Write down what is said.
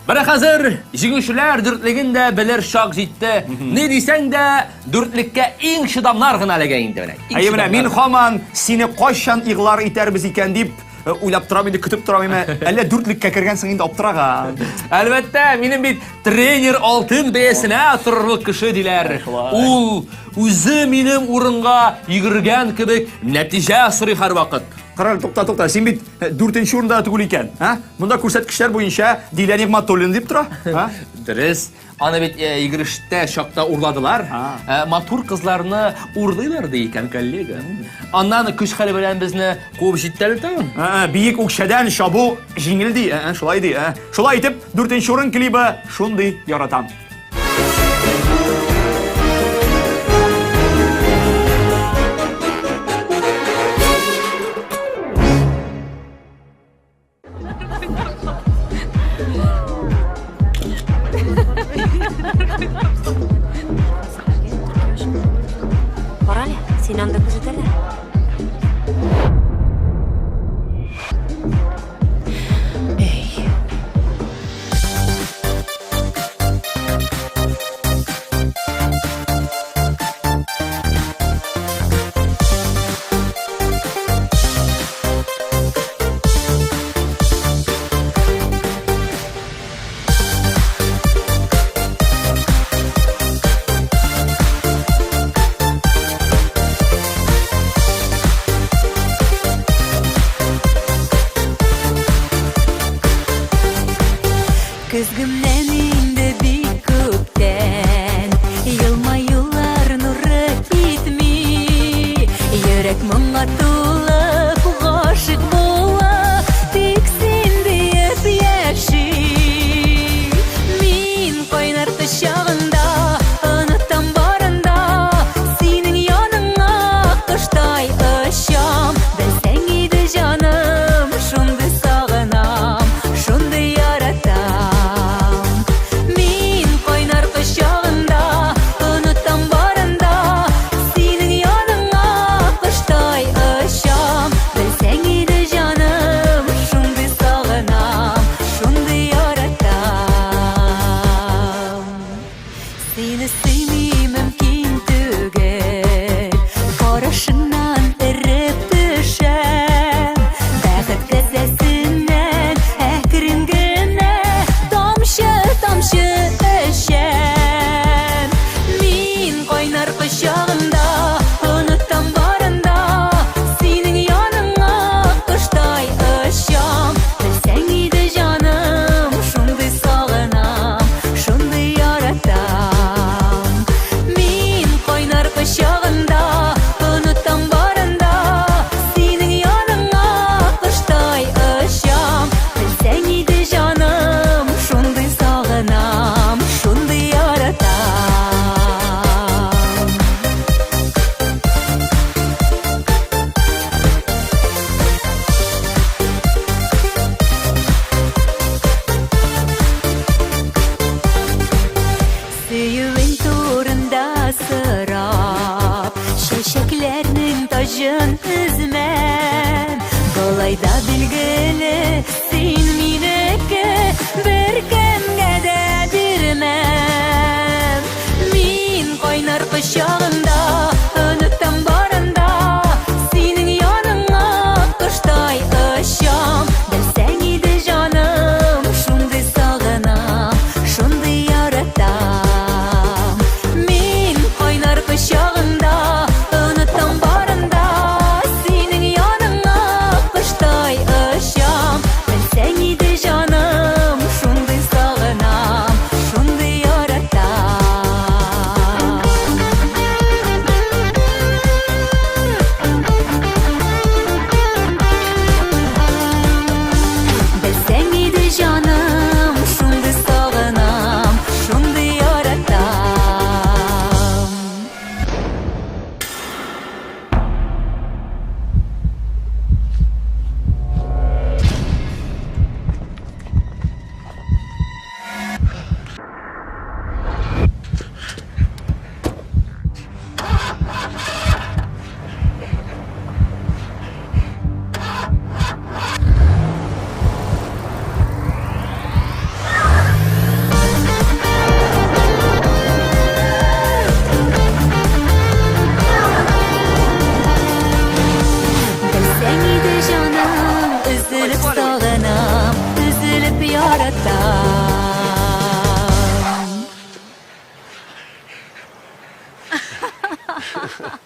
Бара хәзер җиңүчеләр дүртлегендә белер шак җитте. Ни дисәң дә дүртлеккә иң шыдамнар гына эләгә инде менә. Әйе менә мин һаман сине кайчан иглар итәрбез икән дип уйлап торам инде, көтеп торам име. Әллә дүртлеккә кергәнсең инде аптыраган. Әлбәттә, минем бит тренер алтын бәясенә торырлык кеше диләр. Ул үзе минем урынга йөгергән кебек нәтиҗә сорый һәр вакыт. Карар, тукта, син бит 4нче урында түгел икән, а? Монда күрсәткечләр буенча Дилә Нигъмәтуллин дип тора, а? Дөрес. Аны бит йөгерештә шакта урладылар. Матур кызларны урлыйлар ди икән коллега. Аннан көч-хәле белән безне куып җиттеләр тагын. Биек үкчәдән шабу җиңел ди, шулай ди, Шулай итеп, 4нче урын клибы шундый яратам. Карале, син анда күзәтәләр. Көзгемнән инде бик күптән елмаюлар нуры китми, йөрәк моңа тулып гашык була, тик син диеп яши. Мин кайнар кочагында онытам барында, синең яныңа коштай очам. Белсәң иде җаным, шундый сагынам, шундый яратам. Ага.